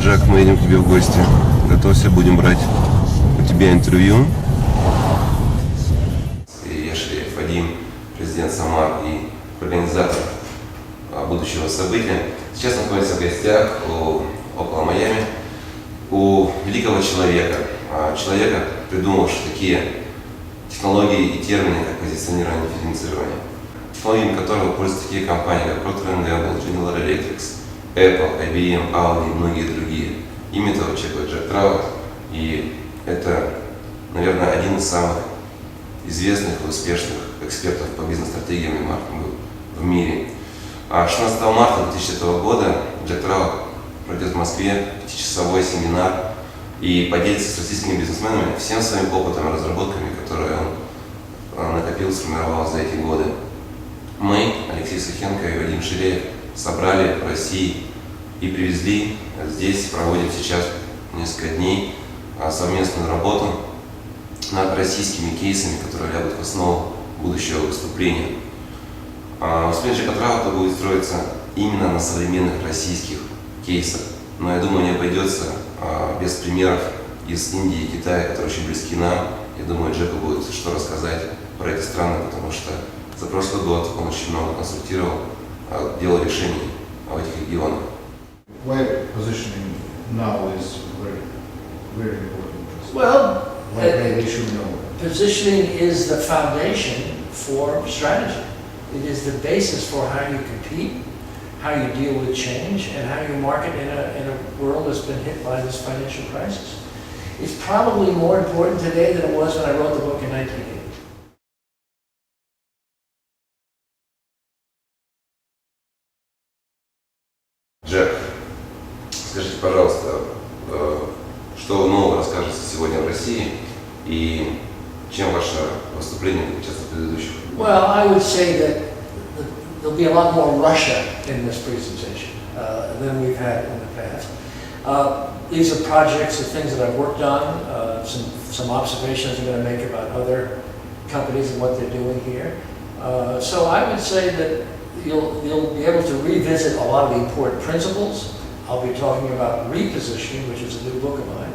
Джек, мы едем к тебе в гости. Готовься, будем брать у тебя интервью. Я Ширяев Вадим, президент Самар и организатор будущего события. Сейчас находится в гостях около Майами у великого человека, придумавшего такие технологии и термины, как позиционирование и дифференцирование. Технологиями которого пользуются такие компании, как Procter & Gamble, General Electric, Apple, IBM, Audi и многие другие. Имя этого человека Джек Траут, и это, наверное, один из самых известных и успешных экспертов по бизнес-стратегиям и маркетингу в мире. 16 марта 2000 года Джек Траут пройдет в Москве 5-часовой семинар и поделится с российскими бизнесменами всем своим опытом и разработками, которые он накопил, сформировал за эти годы. Мы, Алексей Сухенко и Вадим Ширяев, собрали в России и привезли. Здесь проводим сейчас несколько дней совместную работу над российскими кейсами, которые лягут в основу будущего выступления. Выступление Джека Траута будет строиться именно на современных российских кейсах. Но я думаю, не обойдется без примеров из Индии и Китая, которые очень близки нам. Я думаю, Джеку будет что рассказать про эти страны, потому что за прошлый год он очень много консультировал, делал решений в этих регионах. Why positioning now is very, very important? Well, they should know. Positioning is the foundation for strategy. It is the basis for how you compete, how you deal with change, and how you market in a world that's been hit by this financial crisis. It's probably more important today than it was when I wrote the book in 1980. Джек, скажите, пожалуйста, что вы нового расскажете сегодня в России и чем ваше выступление отличается от предыдущих? Well, I would say that there'll be a lot more Russia in this presentation than we've had in the past. These are projects or things that I've worked on, some observations I'm going to make about other companies and what they're doing here. So I would say that you'll be able to revisit a lot of the important principles. I'll be talking about repositioning, which is a new book of mine,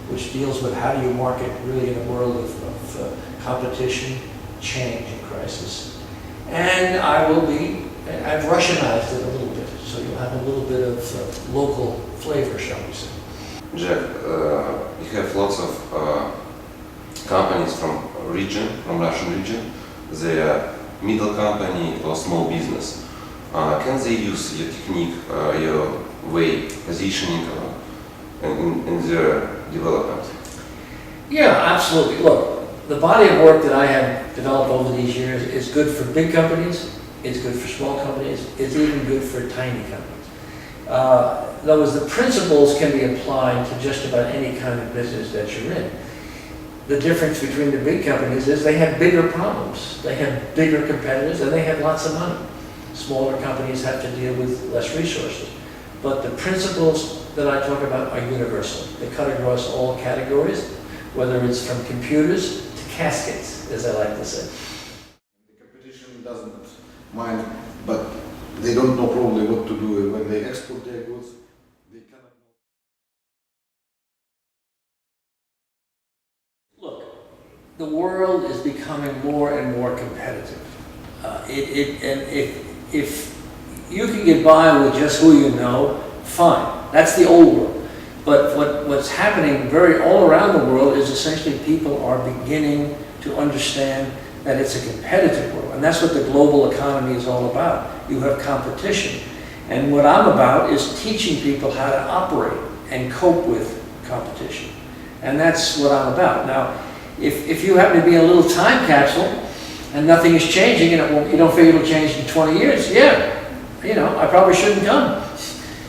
which deals with how do you market really in a world of competition, change, and crisis. And I've Russianized it a little bit, so you'll have a little bit of local flavor, shall we say. Jack, you have lots of companies from Russian region. They are middle company or small business. Can they use your technique, your way, positioning in their development? Yeah, absolutely. Look, the body of work that I have developed over these years is good for big companies, it's good for small companies, it's even good for tiny companies. In other words, the principles can be applied to just about any kind of business that you're in. The difference between the big companies is they have bigger problems, they have bigger competitors, and they have lots of money. Smaller companies have to deal with less resources. But the principles that I talk about are universal. They cut across all categories, whether it's from computers to caskets, as I like to say. The competition doesn't mind, but they don't know probably what to do when they export their goods. They cannot know. Look, the world is becoming more and more competitive. If you can get by with just who you know, fine. That's the old world. But what's happening all around the world is essentially people are beginning to understand that it's a competitive world. And that's what the global economy is all about. You have competition. And what I'm about is teaching people how to operate and cope with competition. And that's what I'm about. Now, if you happen to be a little time capsule and nothing is changing and you don't figure it'll change in 20 years, yeah, I probably shouldn't come.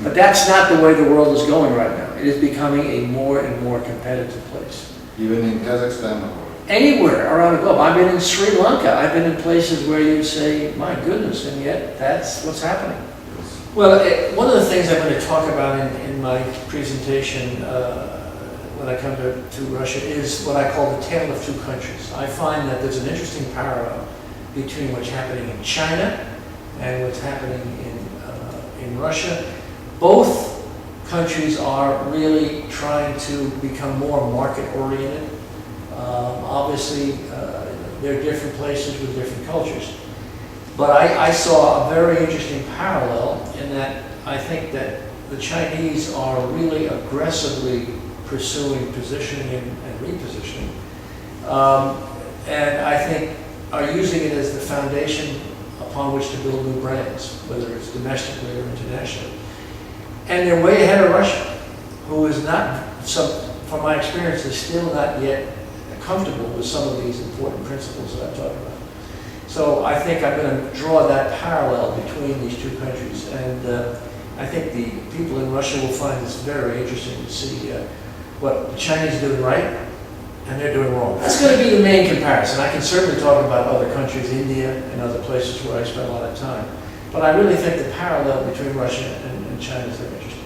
But that's not the way the world is going right now. It is becoming a more and more competitive place. Even in Kazakhstan or? Anywhere around the globe. I've been in Sri Lanka. I've been in places where you say, my goodness, and yet that's what's happening. Well, one of the things I'm going to talk about in my presentation when I come to Russia is what I call the tale of two countries. I find that there's an interesting parallel between what's happening in China and what's happening in Russia. Both countries are really trying to become more market-oriented. Obviously, they're different places with different cultures. But I saw a very interesting parallel in that I think that the Chinese are really aggressively pursuing positioning and repositioning. And I think are using it as the foundation upon which to build new brands, whether it's domestically or internationally. And they're way ahead of Russia, who is not, from my experience, is still not yet comfortable with some of these important principles that I'm talking about. So I think I'm going to draw that parallel between these two countries. And I think the people in Russia will find this very interesting to see what the Chinese are doing right and they're doing wrong. That's going to be the main comparison. I can certainly talk about other countries, India and other places where I spend a lot of time. But I really think the parallel between Russia and China is very interesting.